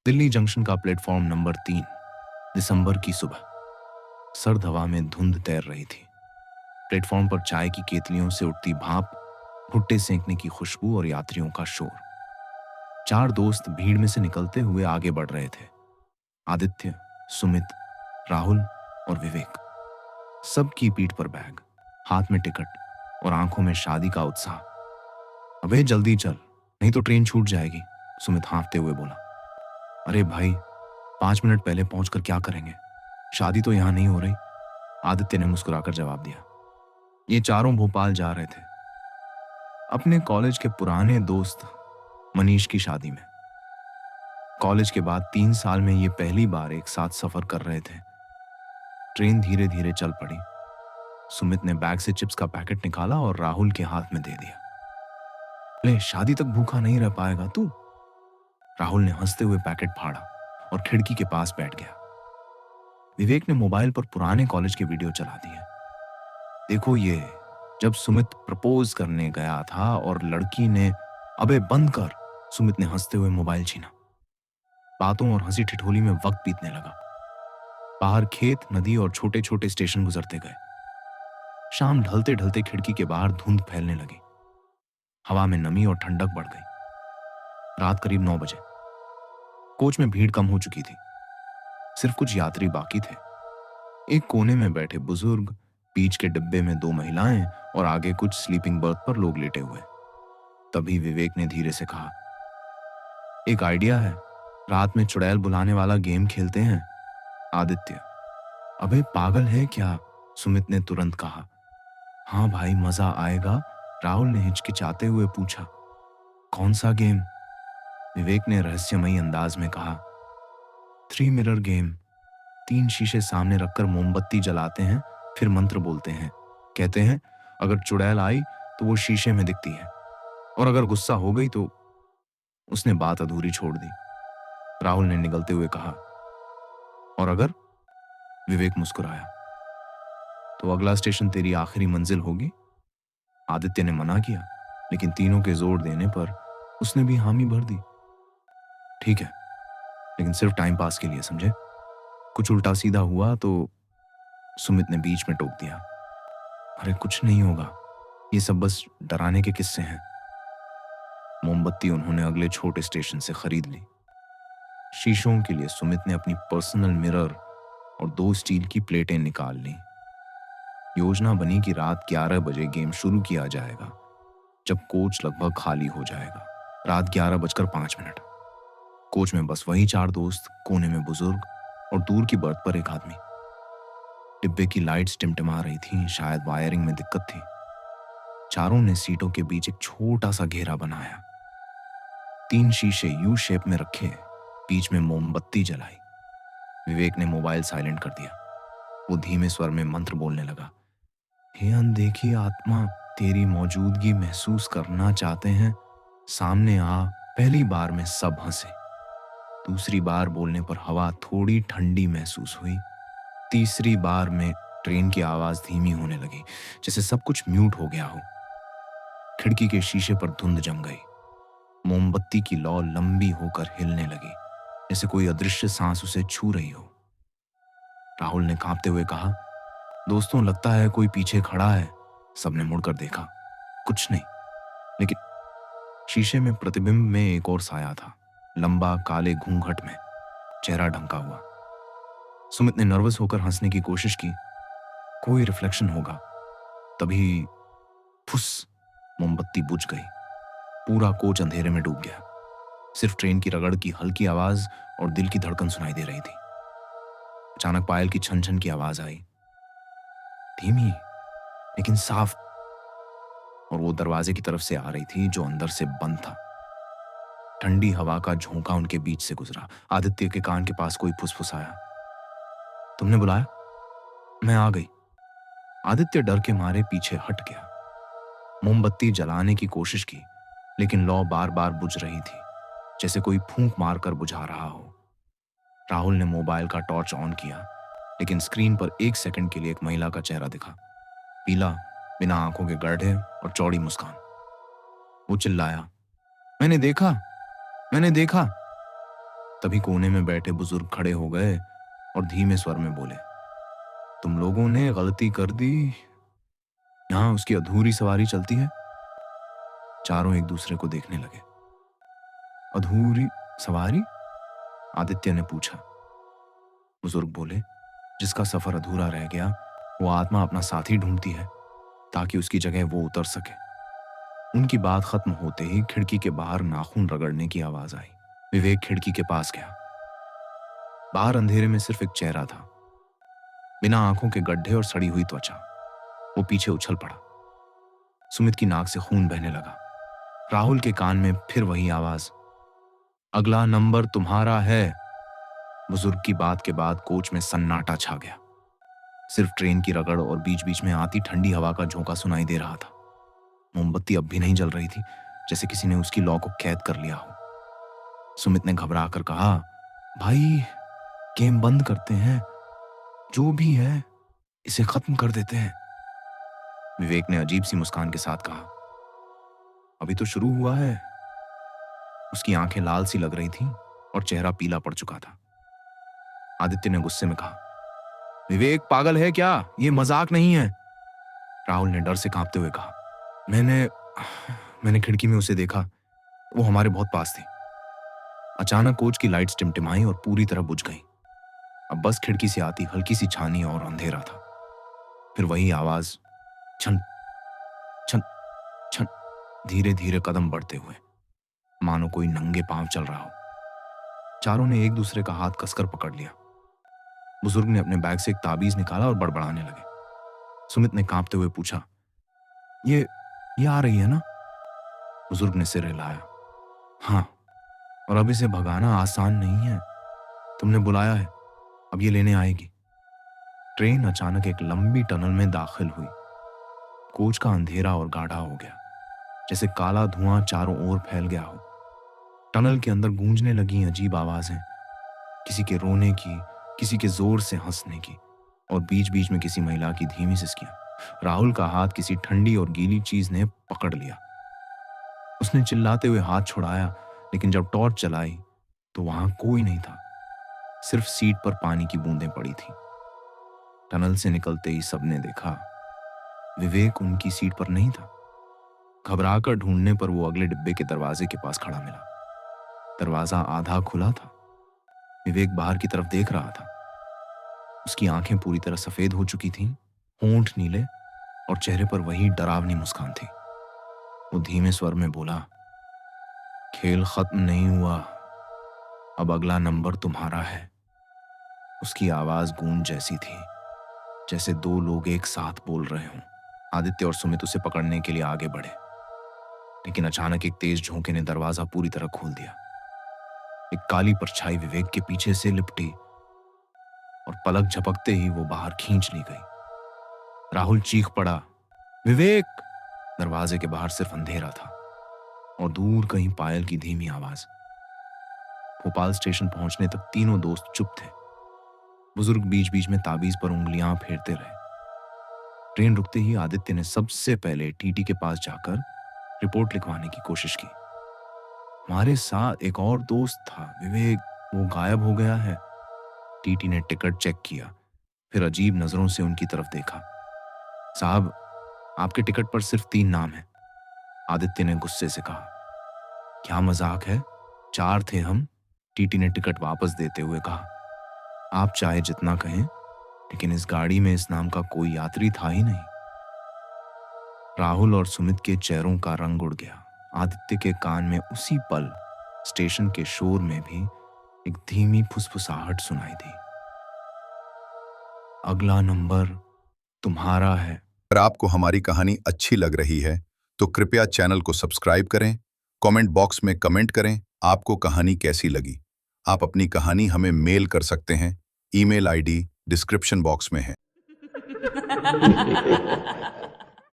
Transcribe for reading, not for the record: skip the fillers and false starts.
Delhi junction का platform number 3। दिसंबर की सुबह। सर्द हवा में धुंध तैर रही थी। प्लेटफॉर्म पर चाय की केतलियों से उठती भाप, भुट्टे सेंकने की खुशबू और यात्रियों का शोर। 4 दोस्त भीड़ में से निकलते हुए आगे बढ़ रहे थे। आदित्य, सुमित, राहुल और विवेक। सबकी पीठ पर बैग, हाथ में टिकट और आंखों में शादी का उत्साह। अबे जल्दी चल, नहीं तो ट्रेन छूट जाएगी, सुमित हाँफते हुए बोला। अरे भाई, 5 मिनट पहले पहुंचकर क्या करेंगे? शादी तो यहां नहीं हो रही, आदित्य ने मुस्कुराकर जवाब दिया। ये चारों भोपाल जा रहे थे, अपने कॉलेज के पुराने दोस्त मनीष की शादी में। कॉलेज के बाद 3 साल में ये पहली बार एक साथ सफर कर रहे थे। ट्रेन धीरे धीरे चल पड़ी। सुमित ने बैग से चिप्स का पैकेट निकाला और राहुल के हाथ में दे दिया। ले, शादी तक भूखा नहीं रह पाएगा तू। राहुल ने हंसते हुए पैकेट फाड़ा और खिड़की के पास बैठ गया। विवेक ने मोबाइल पर पुराने कॉलेज के वीडियो चला दिए। देखो ये, जब सुमित प्रपोज करने गया था और लड़की ने अबे बंद कर, सुमित ने हंसते हुए मोबाइल छीना। बातों और हंसी ठिठोली में वक्त बीतने लगा। बाहर खेत, नदी और छोटे छोटे स्टेशन गुजरते गए। शाम ढलते ढलते खिड़की के बाहर धुंध फैलने लगी। हवा में नमी और ठंडक बढ़ गई। रात करीब 9 बजे। कोच में भीड़ कम हो चुकी थी। सिर्फ कुछ यात्री बाकी थे। एक कोने में बैठे बुजुर्ग, बीच के डिब्बे में 2 महिलाएं और आगे कुछ स्लीपिंग बर्थ पर लोग लेटे हुए। तभी विवेक ने धीरे से कहा, एक आइडिया है, रात में चुड़ैल बुलाने वाला गेम खेलते हैं। आदित्य, अबे पागल है क्या? सुमित ने तुरंत कहा। हाँ भाई, मजा आएगा, राहुल ने हिचकिचाते हुए पूछा। कौन सा गेम? विवेक ने रहस्यमयी अंदाज में कहा। 3 मिरर गेम। 3 शीशे सामने रखकर मोमबत्ती जलाते हैं, फिर मंत्र बोलते हैं। कहते हैं अगर चुड़ैल आई तो वो शीशे में दिखती है, और अगर गुस्सा हो गई तो। उसने बात अधूरी छोड़ दी। राहुल ने निगलते हुए कहा, और अगर? विवेक मुस्कुराया। तो अगला स्टेशन तेरी आखिरी मंजिल होगी। आदित्य ने मना किया, लेकिन तीनों के जोर देने पर उसने भी हामी भर दी। ठीक है, लेकिन सिर्फ टाइम पास के लिए, समझे? कुछ उल्टा सीधा हुआ तो। सुमित ने बीच में टोक दिया। अरे कुछ नहीं होगा, ये सब बस डराने के किस्से हैं। मोमबत्ती उन्होंने अगले छोटे स्टेशन से खरीद ली। शीशों के लिए सुमित ने अपनी पर्सनल मिरर और 2 स्टील की प्लेटें निकाल ली। योजना बनी कि रात 11 बजे गेम शुरू किया जाएगा, जब कोच लगभग खाली हो जाएगा। रात 11:05। कोच में बस वही 4 दोस्त, कोने में बुजुर्ग और दूर की बर्थ पर एक आदमी। डिब्बे की लाइट्स टिमटिमा रही थी, शायद वायरिंग में दिक्कत थी। चारों ने सीटों के बीच एक छोटा सा घेरा बनाया। 3 शीशे यू शेप में रखे, बीच में मोमबत्ती जलाई। विवेक ने मोबाइल साइलेंट कर दिया। वो धीमे स्वर में मंत्र बोलने लगा। हे अनदेखी आत्मा, तेरी मौजूदगी महसूस करना चाहते हैं, सामने आ। पहली बार में सब हंसे। दूसरी बार बोलने पर हवा थोड़ी ठंडी महसूस हुई। तीसरी बार में ट्रेन की आवाज धीमी होने लगी, जैसे सब कुछ म्यूट हो गया हो। खिड़की के शीशे पर धुंध जम गई। मोमबत्ती की लौ लंबी होकर हिलने लगी, जैसे कोई अदृश्य सांस उसे छू रही हो। राहुल ने कांपते हुए कहा, दोस्तों लगता है कोई पीछे खड़ा है। सबने मुड़कर देखा, कुछ नहीं, लेकिन शीशे में प्रतिबिंब में एक और साया था, लंबा, काले घूंघट में, चेहरा ढंका हुआ। सुमित ने नर्वस होकर हंसने की कोशिश की। कोई रिफ्लेक्शन होगा। तभी फुस, मोमबत्ती बुझ गई। पूरा कोच अंधेरे में डूब गया। सिर्फ ट्रेन की रगड़ की हल्की आवाज और दिल की धड़कन सुनाई दे रही थी। अचानक पायल की छन छन की आवाज आई, धीमी लेकिन साफ, और वो दरवाजे की तरफ से आ रही थी जो अंदर से बंद था। ठंडी हवा का झोंका उनके बीच से गुजरा। आदित्य के कान के पास कोई फुसफुसाया, तुमने बुलाया? मैं आ गई। आदित्य डर के मारे पीछे हट गया। मोमबत्ती जलाने की कोशिश की, लेकिन लौ बार बार बुझ रही थी, जैसे कोई फूंक मारकर बुझा रहा हो। राहुल ने मोबाइल का टॉर्च ऑन किया, लेकिन स्क्रीन पर 1 सेकंड के लिए एक महिला का चेहरा दिखा, पीला, बिना आंखों के गड्ढे और चौड़ी मुस्कान। वो चिल्लाया, मैंने देखा, मैंने देखा। तभी कोने में बैठे बुजुर्ग खड़े हो गए और धीमे स्वर में बोले, तुम लोगों ने गलती कर दी, यहां उसकी अधूरी सवारी चलती है। चारों एक दूसरे को देखने लगे। अधूरी सवारी? आदित्य ने पूछा। बुजुर्ग बोले, जिसका सफर अधूरा रह गया वो आत्मा अपना साथी ढूंढती है ताकि उसकी जगह वो उतर सके। उनकी बात खत्म होते ही खिड़की के बाहर नाखून रगड़ने की आवाज आई। विवेक खिड़की के पास गया। बाहर अंधेरे में सिर्फ एक चेहरा था, बिना आंखों के गड्ढे और सड़ी हुई त्वचा। वो पीछे उछल पड़ा। सुमित की नाक से खून बहने लगा। राहुल के कान में फिर वही आवाज, अगला नंबर तुम्हारा है। बुजुर्ग की बात के बाद कोच में सन्नाटा छा गया। सिर्फ ट्रेन की रगड़ और बीच बीच में आती ठंडी हवा का झोंका सुनाई दे रहा था। मोमबत्ती अब भी नहीं जल रही थी, जैसे किसी ने उसकी लौ को कैद कर लिया हो। सुमित ने घबरा कर कहा, भाई गेम बंद करते हैं, जो भी है इसे खत्म कर देते हैं। विवेक ने अजीब सी मुस्कान के साथ कहा, अभी तो शुरू हुआ है। उसकी आंखें लाल सी लग रही थीं और चेहरा पीला पड़ चुका था। आदित्य ने गुस्से में कहा, विवेक पागल है क्या? ये मजाक नहीं है। राहुल ने डर से कांपते हुए कहा, मैंने खिड़की में उसे देखा, वो हमारे बहुत पास थी। अचानक कोच की लाइट्स टिमटिमाई और पूरी तरह बुझ गई। अब बस खिड़की से आती हल्की सी छानी और अंधेरा था। फिर वही आवाज, छन छन छन, धीरे धीरे कदम बढ़ते हुए, मानो कोई नंगे पांव चल रहा हो। चारों ने एक दूसरे का हाथ कसकर पकड़ लिया। बुजुर्ग ने अपने बैग से एक ताबीज निकाला और बड़बड़ाने लगे। सुमित ने कांपते हुए पूछा, ये आ रही है ना? बुजुर्ग ने सिर हिलाया। हाँ, और अब इसे भगाना आसान नहीं है। तुमने बुलाया है, अब ये लेने आएगी। ट्रेन अचानक एक लंबी टनल में दाखिल हुई। कोच का अंधेरा और गाढ़ा हो गया, जैसे काला धुआं चारों ओर फैल गया हो। टनल के अंदर गूंजने लगी अजीब आवाजें, किसी के रोने की, किसी के जोर से हंसने की, और बीच बीच में किसी महिला की धीमी सिसकियां। राहुल का हाथ किसी ठंडी और गीली चीज ने पकड़ लिया। उसने चिल्लाते हुए हाथ छुड़ाया, लेकिन जब टॉर्च चलाई तो वहां कोई नहीं था। सिर्फ सीट पर पानी की बूंदें पड़ी थी। टनल से निकलते ही सबने देखा, विवेक उनकी सीट पर नहीं था। घबराकर ढूंढने पर वो अगले डिब्बे के दरवाजे के पास खड़ा मिला। दरवाजा आधा खुला था। विवेक बाहर की तरफ देख रहा था। उसकी आंखें पूरी तरह सफेद हो चुकी थीं, होंठ नीले, और चेहरे पर वही डरावनी मुस्कान थी। वो धीमे स्वर में बोला, खेल खत्म नहीं हुआ, अब अगला नंबर तुम्हारा है। उसकी आवाज गूंज जैसी थी, जैसे दो लोग एक साथ बोल रहे हों। आदित्य और सुमित उसे पकड़ने के लिए आगे बढ़े, लेकिन अचानक एक तेज झोंके ने दरवाजा पूरी तरह खोल दिया। एक काली परछाई विवेक के पीछे से लिपटी और पलक झपकते ही वो बाहर खींच ली गई। राहुल चीख पड़ा, विवेक! दरवाजे के बाहर सिर्फ अंधेरा था और दूर कहीं पायल की धीमी आवाज। भोपाल स्टेशन पहुंचने तक तीनों दोस्त चुप थे। बुजुर्ग बीच बीच में ताबीज पर उंगलियां फेरते रहे। ट्रेन रुकते ही आदित्य ने सबसे पहले टीटी के पास जाकर रिपोर्ट लिखवाने की कोशिश की। हमारे साथ एक और दोस्त था विवेक, वो गायब हो गया है। टीटी ने टिकट चेक किया, फिर अजीब नजरों से उनकी तरफ देखा। साहब, आपके टिकट पर सिर्फ 3 नाम हैं। आदित्य ने गुस्से से कहा। क्या मजाक है? 4 थे हम। टीटी ने टिकट वापस देते हुए कहा, आप चाहे जितना कहें, लेकिन इस गाड़ी में इस नाम का कोई यात्री था ही नहीं। राहुल और सुमित के चेहरों का रंग उड़ गया। आदित्य के कान में उसी पल स्टेशन के शोर में भी एक धीमी फुसफुसाहट सुनाई दी, अगला नंबर तुम्हारा है। अगर आपको हमारी कहानी अच्छी लग रही है तो कृपया चैनल को सब्सक्राइब करें, कमेंट बॉक्स में कमेंट करें आपको कहानी कैसी लगी। आप अपनी कहानी हमें मेल कर सकते हैं, ईमेल आईडी डिस्क्रिप्शन बॉक्स में है।